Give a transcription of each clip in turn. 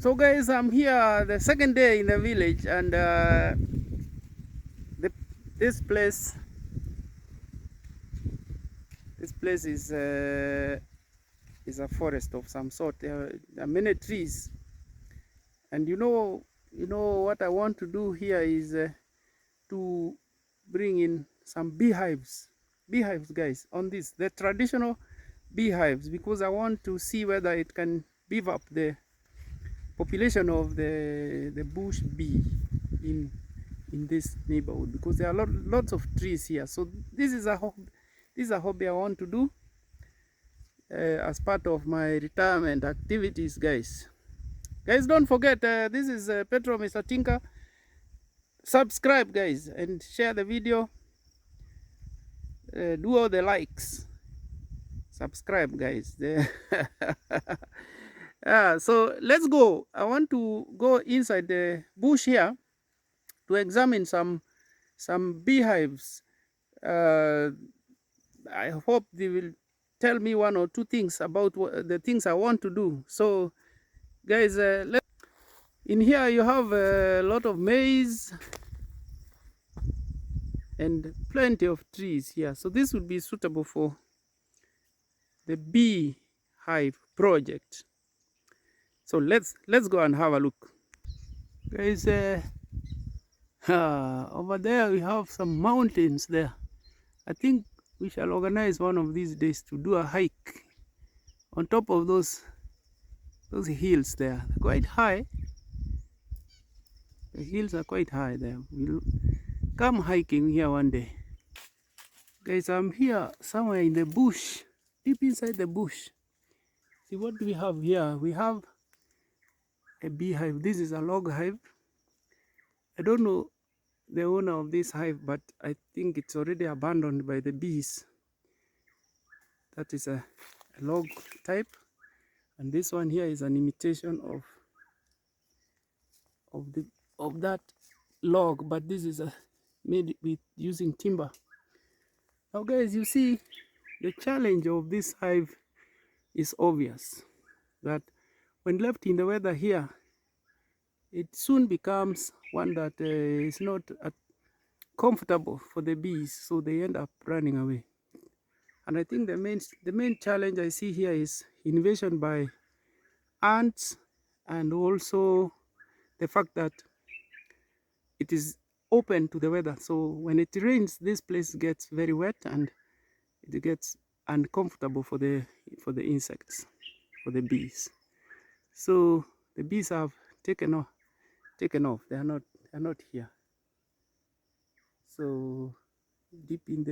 So guys, I'm here the second day in the village, and the, this place is a forest of some sort. There are many trees, and you know what I want to do here is to bring in some beehives, guys, on this the traditional beehives, because I want to see whether it can beef up the population of the bush bee in this neighborhood, because there are lots of trees here. So this is a hobby I want to do as part of my retirement activities, guys. Don't forget, this is Petro Mr. Tinker. Subscribe, guys, and share the video. Do all the likes. Subscribe, guys. So let's go. I want to go inside the bush here to examine some beehives. I hope they will tell me one or two things about the things I want to do. So guys, in here you have a lot of maize and plenty of trees here, so this would be suitable for the beehive project. So let's go and have a look, guys. Over there we have some mountains there. I think we shall organize one of these days to do a hike on top of those hills there. They're quite high. The hills are quite high there. We'll come hiking here one day. Guys, I'm here somewhere in the bush, deep inside the bush. See, what do we have here? We have a beehive. This is a log hive. I don't know the owner of this hive, but I think it's already abandoned by the bees. That is a log type, and this one here is an imitation of that log, but this is made with using timber. Now guys, you see, the challenge of this hive is obvious, that when left in the weather here, it soon becomes one that is not comfortable for the bees, so they end up running away. And I think the main challenge I see here is invasion by ants, and also the fact that it is open to the weather. So when it rains, this place gets very wet and it gets uncomfortable for the insects, for the bees. So the bees have taken off. They are not here. So deep in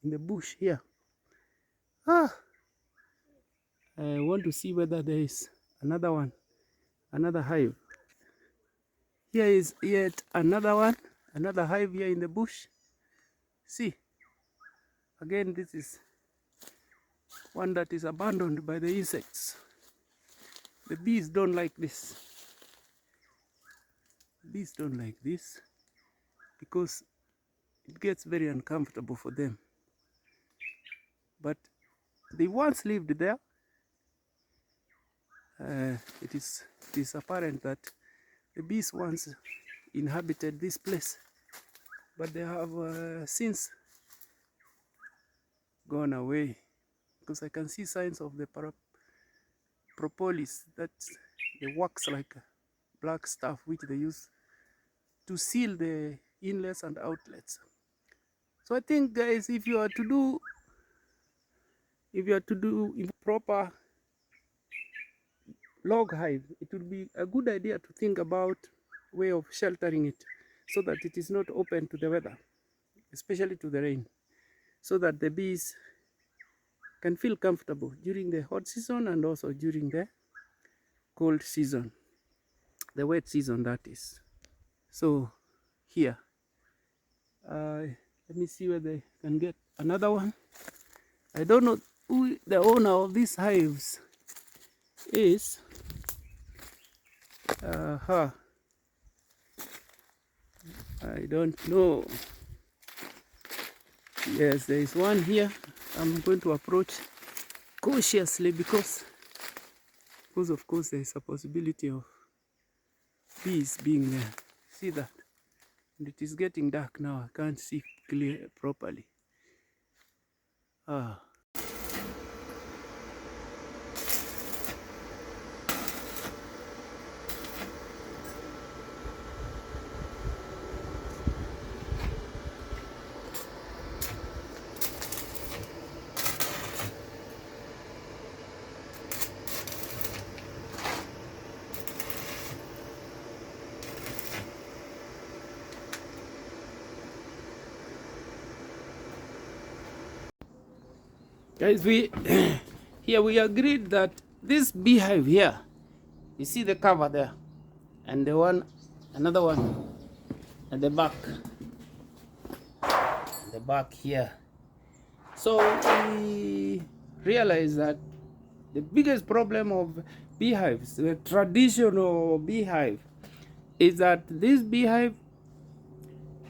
the bush here. I want to see whether there is another hive. Here is yet another hive here in the bush. See, again, this is one that is abandoned by the insects. The bees don't like this. Bees don't like this because it gets very uncomfortable for them. But they once lived there. It is apparent that the bees once inhabited this place, but they have since gone away, because I can see signs of the propolis, that's the wax like black stuff which they use to seal the inlets and outlets. So I think, guys, if you are to do proper log hive, it would be a good idea to think about way of sheltering it so that it is not open to the weather, especially to the rain, so that the bees can feel comfortable during the hot season and also during the cold season, the wet season, that is. So here, let me see whether I can get another one. I don't know who the owner of these hives is. I don't know. Yes, there is one here. I'm going to approach cautiously because of course there is a possibility of bees being there. See that? And it is getting dark now. I can't see clear properly. Ah. Guys, we here we agreed that this beehive here, you see the cover there, and another one at the back here. So we realized that the biggest problem of beehives, the traditional beehive, is that this beehive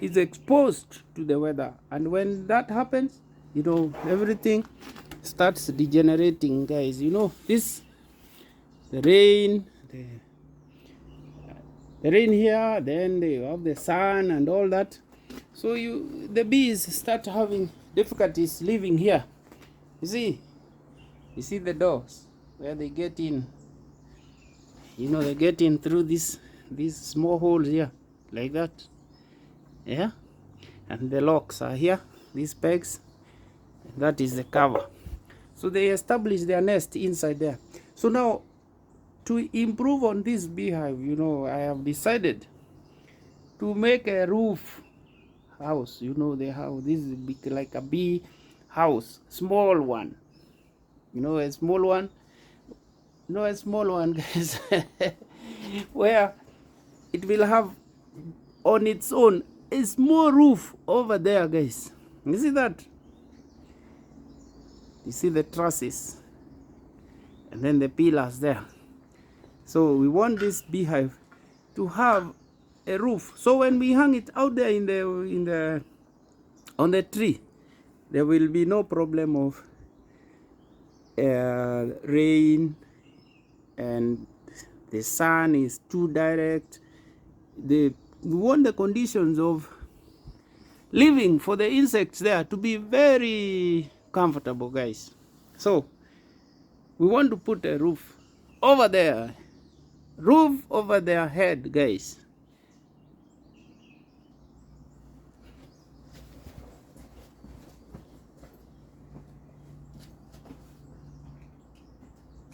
is exposed to the weather, and when that happens, you know, everything starts degenerating, guys. You know, the rain, the rain here, then they have the sun and all that. So the bees start having difficulties living here. You see the doors where they get in. You know, they get in through these small holes here, like that. Yeah, and the locks are here. These pegs. That is the cover. So they establish their nest inside there. So now, to improve on this beehive, you know, I have decided to make a roof house. You know, the house, this is big, like a bee house, small one. You know, a small one. No, a small one, guys, where it will have on its own a small roof over there, guys. You see that? You see the trusses and then the pillars there. So we want this beehive to have a roof. So when we hang it out there on the tree, there will be no problem of rain, and the sun is too direct. We want the conditions of living for the insects there to be very comfortable, guys. So we want to put a roof over there, roof over their head, guys.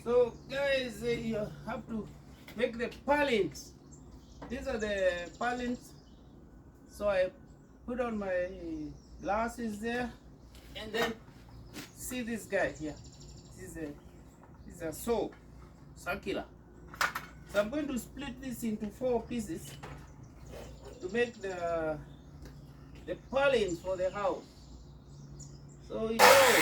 So guys, you have to make the purlins. These are the purlins. So I put on my glasses there, and then see this guy here. This is a saw, circular. So I'm going to split this into 4 pieces to make the purlins for the house. So you know.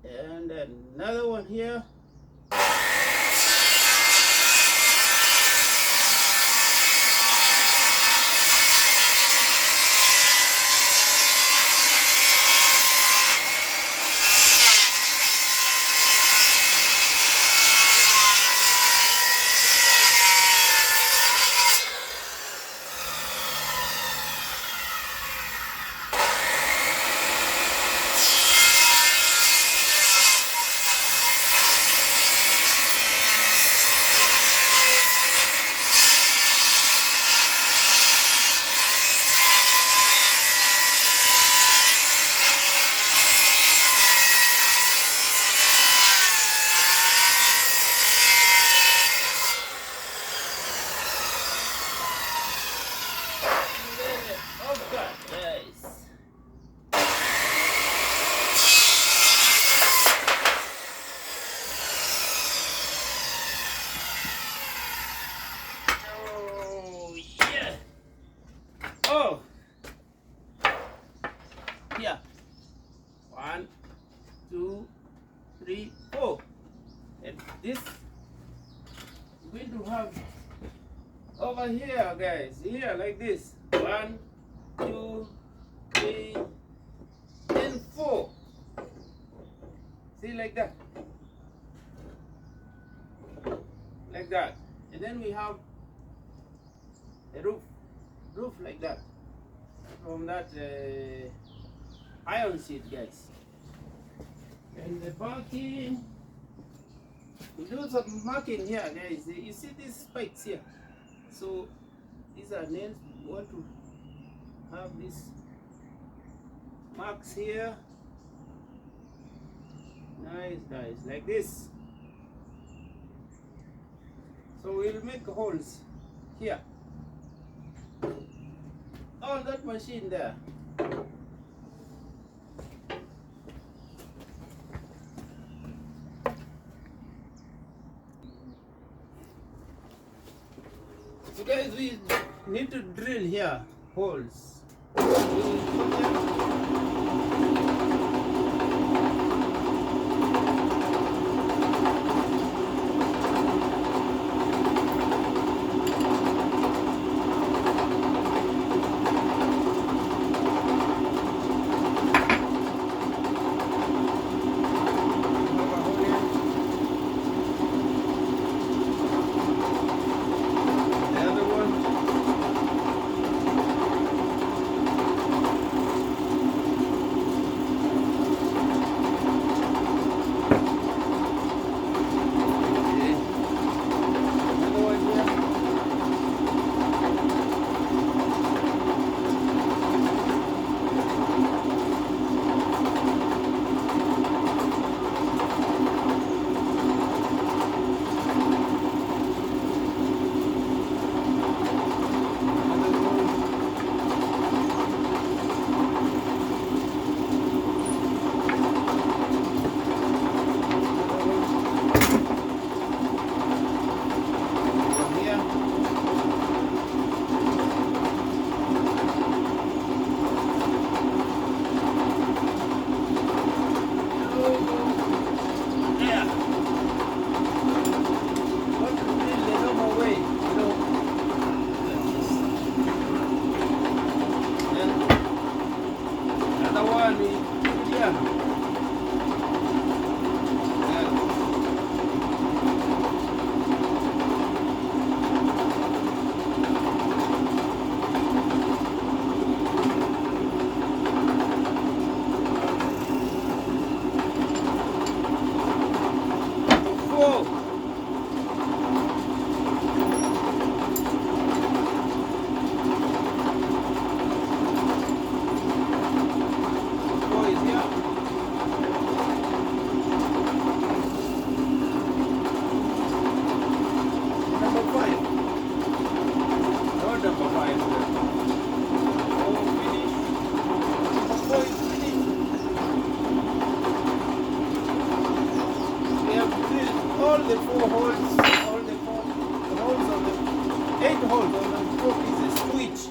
And another one here. here. 1, 2, 3, 4. And this we're going to have over here, guys. Here, like this. 1, 2, 3, and 4. See, like that. Like that. And then we have a roof like that. From that iron sheet, guys. And the backing, we do some marking here, guys. You see these spikes here? So these are nails. We want to have these marks here. Nice, guys, like this. So we'll make holes here. On that machine there. So guys, we need to drill here holes. All the 4 holes, all the 4 holes on the 8 holes on the 4 pieces to each.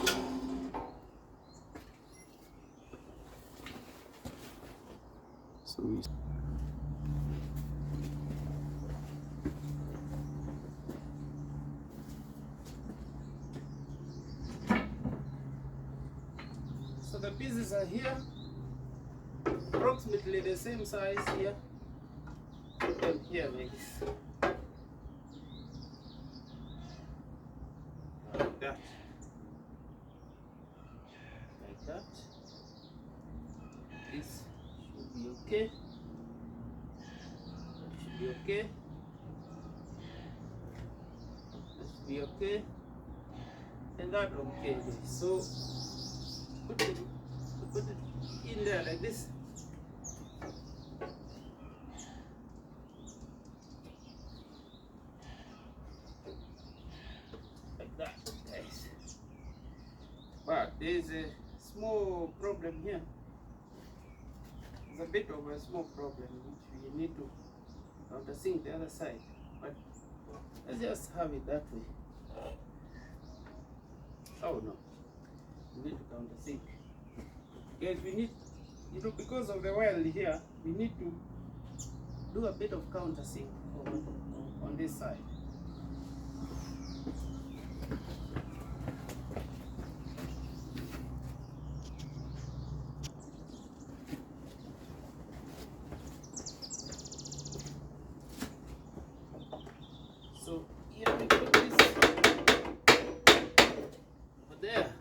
So the pieces are here, approximately the same size here. Put them here like this. Like that. Like that. This should be okay. That should be okay. That should be okay. And that okay. So put it in there like this. But there is a small problem here. There's a bit of a small problem which we need to countersink the other side. But let's just have it that way. Oh no, we need to countersink. Guys, we need you know, because of the well here, we need to do a bit of countersink on this side. So here we put this over there.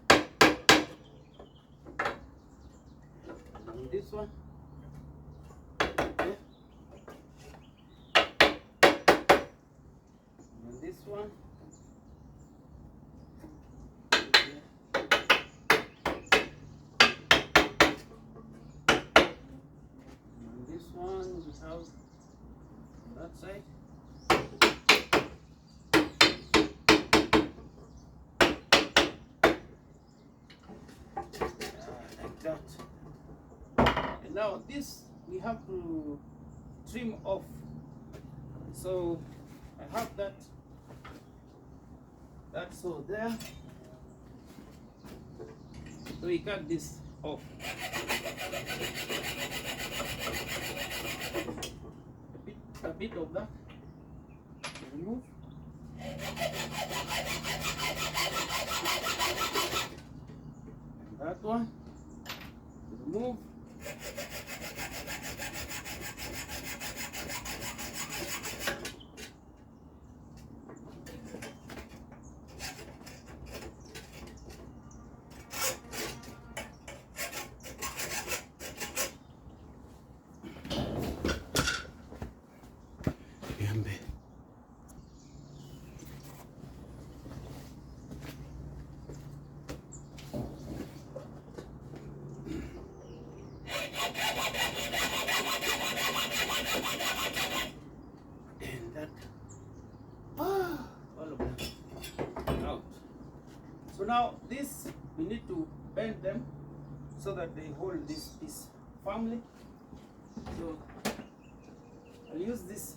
And this one. Okay. And this one. Okay. And this one we have on that side. Like that. And now this we have to trim off. So I have that saw there. So we cut this off. A bit of that. Remove. And that one. Remove. And that, all of them out. So now this, we need to bend them so that they hold this piece firmly. So I'll use this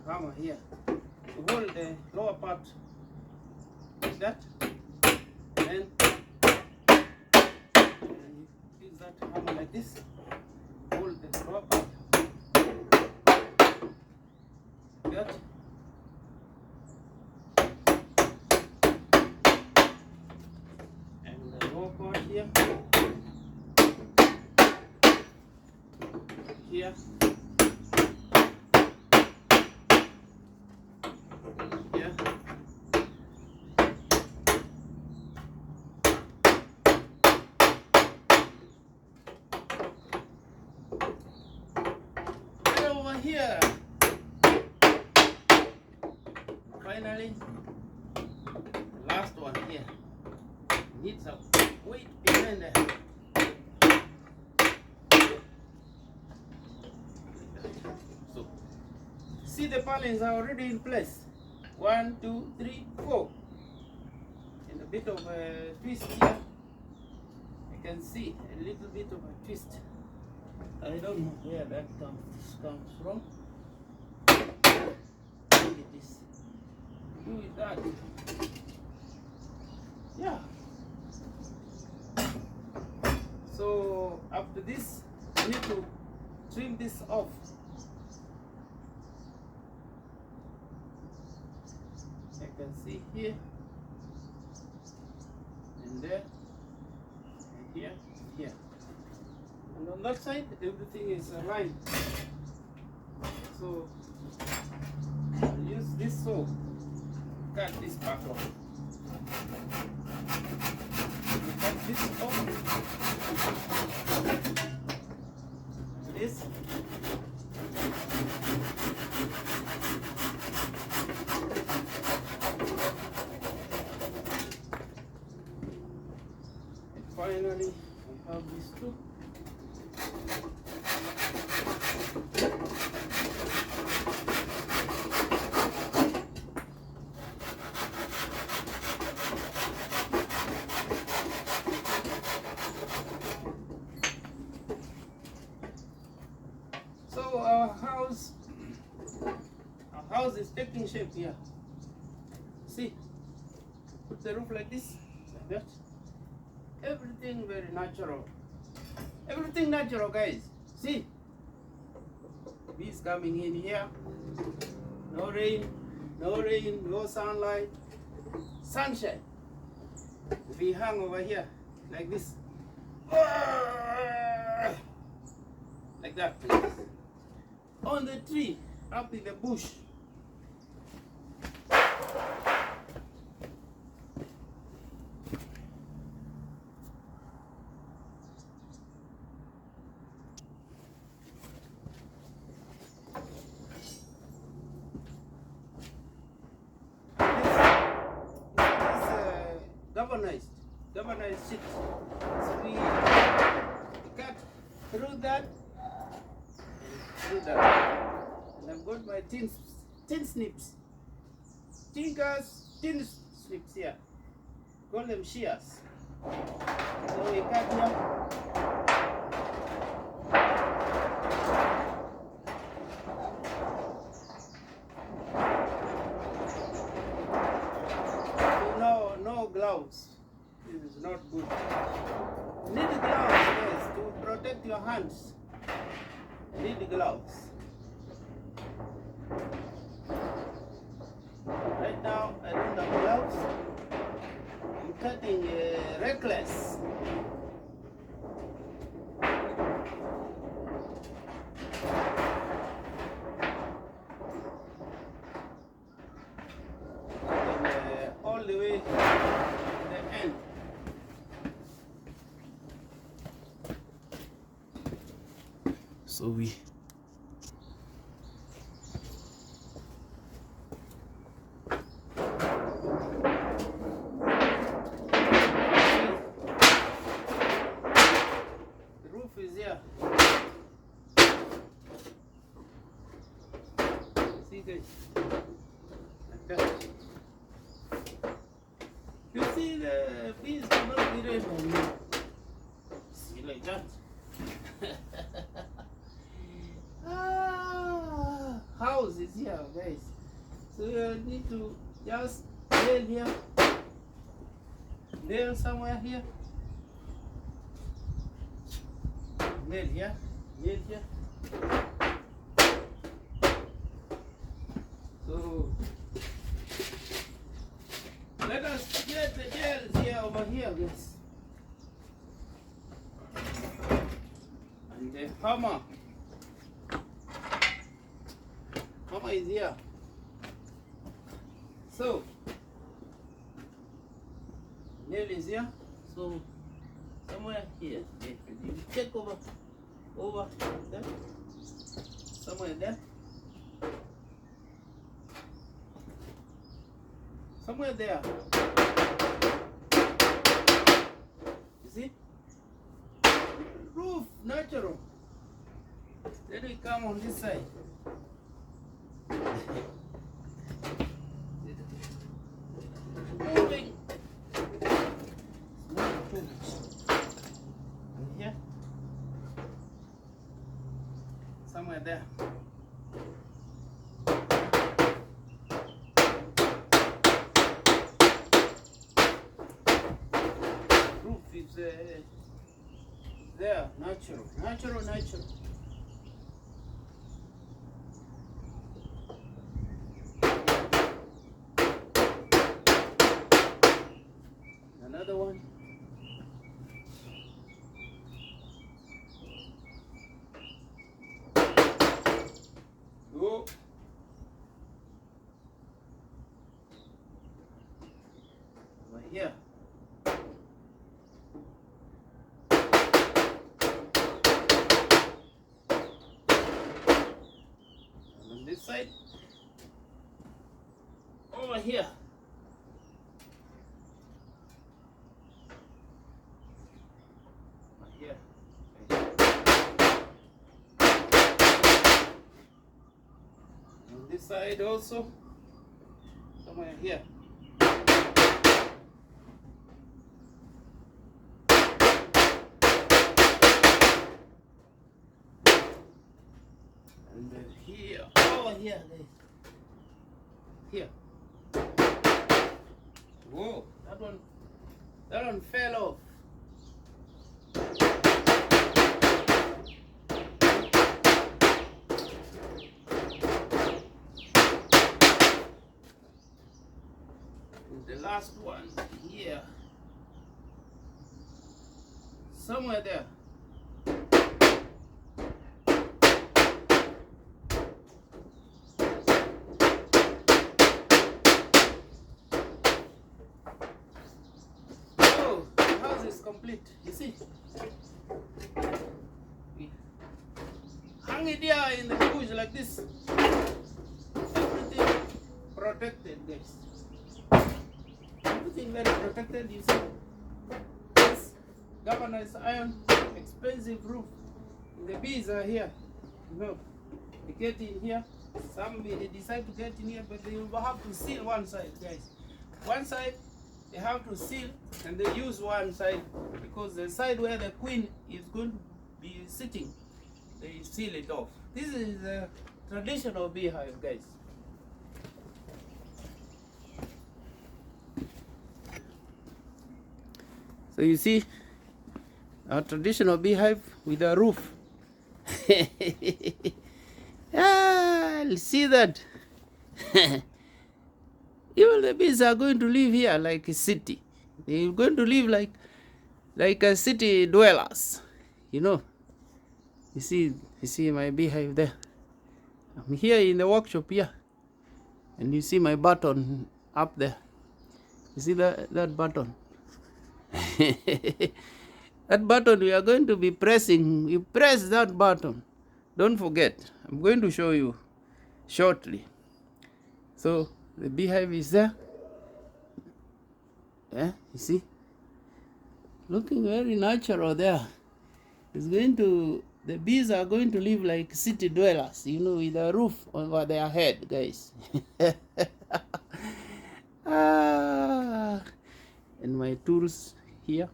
hammer here to hold the lower part like that, and use that hammer like this, hold the lower part like that. And the lower part here, here. Over here, finally, the last one here needs a weight behind there. So, see the purlins are already in place. 1, 2, 3, 4, and a bit of a twist here. You can see a little bit of a twist. I don't know where that comes from. Look at this. Do with that. Yeah. So after this, we need to trim this off. You can see here, and there, and here, and here. And on that side, everything is aligned. So I'll use this saw to cut this part off. Cut this off. This. And finally, we have these two. So our house is taking shape here. See, put the roof like this, like that. Everything very natural. Everything natural, guys. See, bees coming in here. No rain, no sunlight, sunshine. We hang over here like this, like that, please. On the tree, up in the bush. Galvanized sheet. So we cut through that, and I've got my tin snips, tin snips here. Call them shears. So we cut here. So no gloves. This is not good. You need gloves, yes, to protect your hands. You need gloves. Right now, I don't have gloves. I'm cutting reckless. Cutting all the way to the end. So we is here. See guys, like that. You see the bees cannot be red on me. See like that. House is here, guys. So you need to just nail here, nail somewhere here. Nail here, nail here. So let us get the nails here over here, guys. And the hammer. Hammer is here. So nail is here. So somewhere here, you check over there, somewhere there, somewhere there. You see? Roof, natural. Then we come on this side. Moving. And here. Somewhere there. Roof is there, natural. Another one. Go. Over here. And on this side. Over here. Here. On this side also, somewhere here. And then here, over here, guys. Here. Whoa, that one fell off. last one here, somewhere there. Oh, the house is complete. You see, we hang it here in the bush like this. Everything protected, guys. Everything very protected. You see, this galvanized iron, expensive roof. The bees are here. You know, they get in here. Some they decide to get in here, but they will have to seal one side, guys. One side they have to seal, and they use one side because the side where the queen is going to be sitting, they seal it off. This is a traditional beehive, guys. So you see our traditional beehive with a roof. I'll see that. Even the bees are going to live here like a city. They're going to live like a city dwellers. You know. You see my beehive there. I'm here in the workshop here. And you see my button up there. You see that button? That button we are going to be pressing. You press that button. Don't forget. I'm going to show you shortly. So the beehive is there. Yeah, you see? Looking very natural there. It's going to, the bees are going to live like city dwellers, you know, with a roof over their head, guys. And my tools here.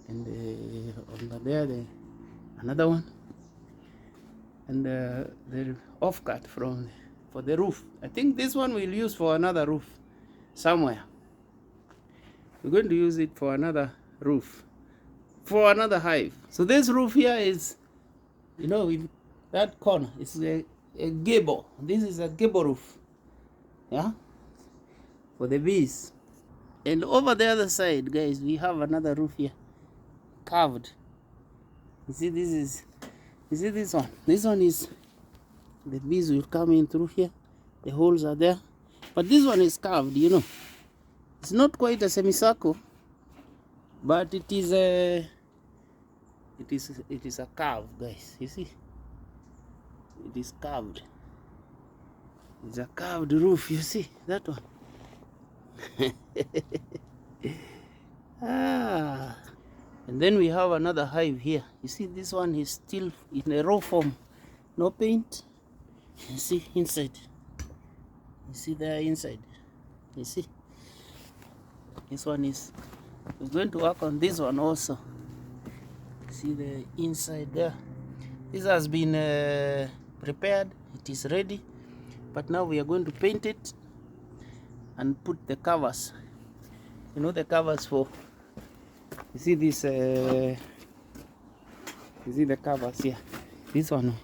And over there, another one. And the offcut for the roof. I think this one we'll use for another roof somewhere. We're going to use it for another roof, for another hive. So this roof here is, you know, with that corner, it's a gable. This is a gable roof, yeah, for the bees. And over the other side, guys, we have another roof here, carved. You see, you see this one? This one is, the bees will come in through here. The holes are there. But this one is carved, you know. It's not quite a semicircle, but it is a curve, guys. You see? It is carved. It's a carved roof, you see? That one. And then we have another hive here. You see, this one is still in a raw form. No paint. You see inside. You see there inside. You see. This one is. We're going to work on this one also. See the inside there. This has been prepared. It is ready. But now we are going to paint it and put the covers. You know, the covers for. You see this. You see the covers here. This one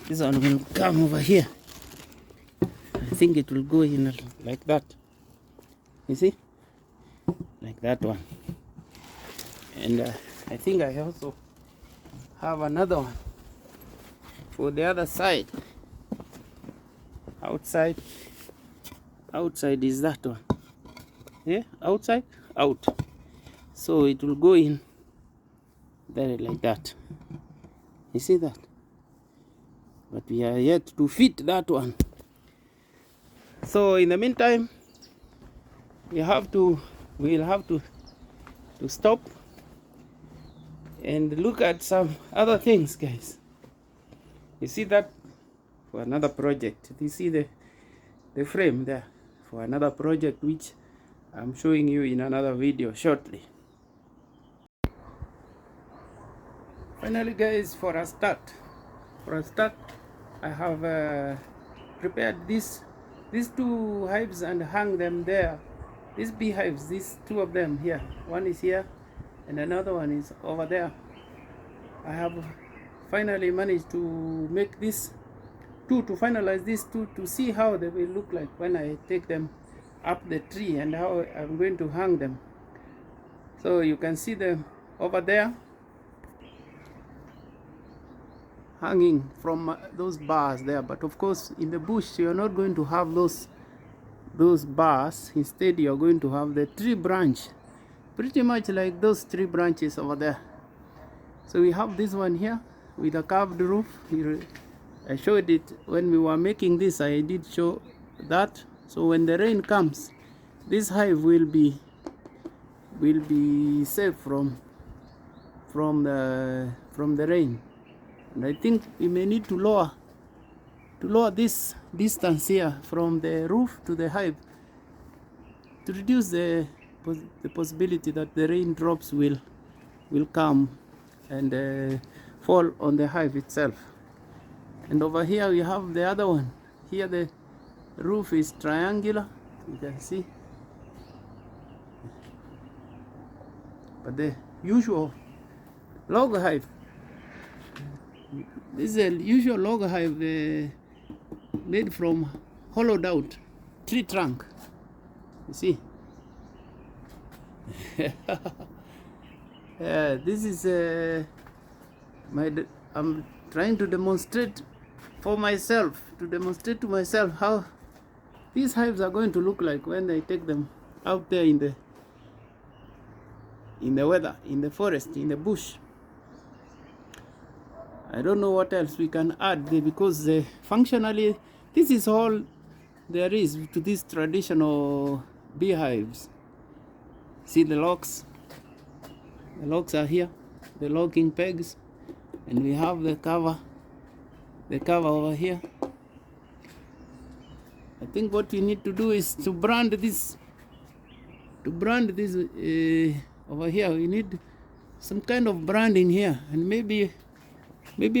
will come over here. I think it will go in like that. You see? Like that one. And I think I also have another one for the other side. Outside is that one. Yeah, outside, out. So it will go in there like that. You see that? But we are yet to fit that one. So in the meantime, we'll have to stop and look at some other things, guys. You see that for another project. You see the frame there for another project, which I'm showing you in another video shortly. Finally, guys, for a start, I have prepared these two hives and hung them there. These beehives, these two of them here. One is here and another one is over there. I have finally managed to make this two, to finalize these two, to see how they will look like when I take them up the tree and how I'm going to hang them. So you can see them over there hanging from those bars there, but of course in the bush you're not going to have those bars. Instead you're going to have the tree branch, pretty much like those tree branches over there. So we have this one here with a curved roof. I showed it when we were making this. I did show that. So when the rain comes, this hive will be safe from the rain. And I think we may need to lower this distance here from the roof to the hive to reduce the possibility that the raindrops will come and fall on the hive itself. And over here we have the other one. Here the roof is triangular, you can see, but the usual log hive, this is a usual log hive made from hollowed out tree trunk, you see. This is I'm trying to demonstrate to myself how these hives are going to look like when I take them out there in the weather, in the forest, in the bush. I don't know what else we can add there, because functionally this is all there is to these traditional beehives. See the logs? The logs are here, the logging pegs, and we have the cover over here. I think what we need to do is to brand this. Over here we need some kind of branding here, and maybe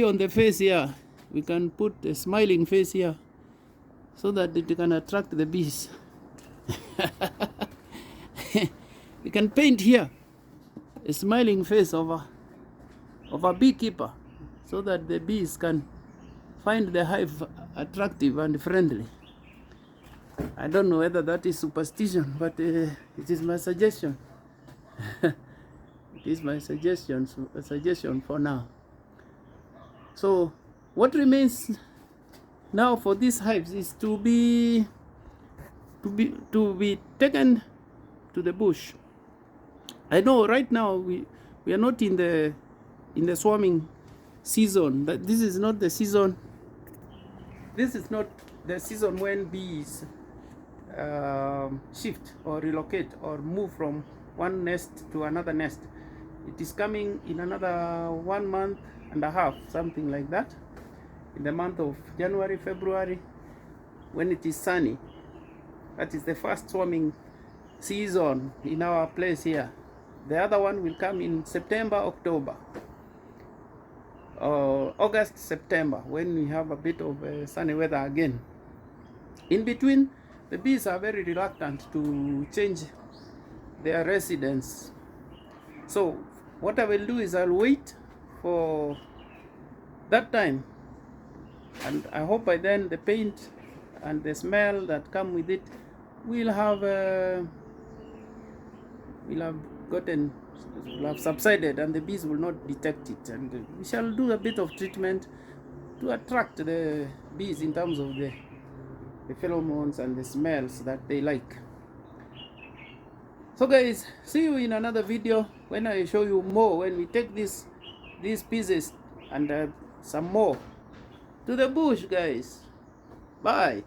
on the face here we can put a smiling face here so that it can attract the bees. We can paint here a smiling face of a beekeeper so that the bees can find the hive attractive and friendly. I don't know whether that is superstition, but it is my suggestion. It is my suggestion for now. So what remains now for these hives is to be taken to the bush. I know right now we are not in the swarming season. That this is not the season. This is not the season when bees shift or relocate or move from one nest to another nest. It is coming in another 1 month and a half, something like that, in the month of January, February, when it is sunny. That is the first swarming season in our place here. The other one will come in September, October, August, September, when we have a bit of sunny weather again. In between, the bees are very reluctant to change their residence. So what I will do is I'll wait for that time, and I hope by then the paint and the smell that come with it will have subsided, and the bees will not detect it, and we shall do a bit of treatment to attract the bees in terms of the pheromones and the smells that they like. So guys, see you in another video when I show you more, when we take these pieces and some more to the bush, guys. Bye.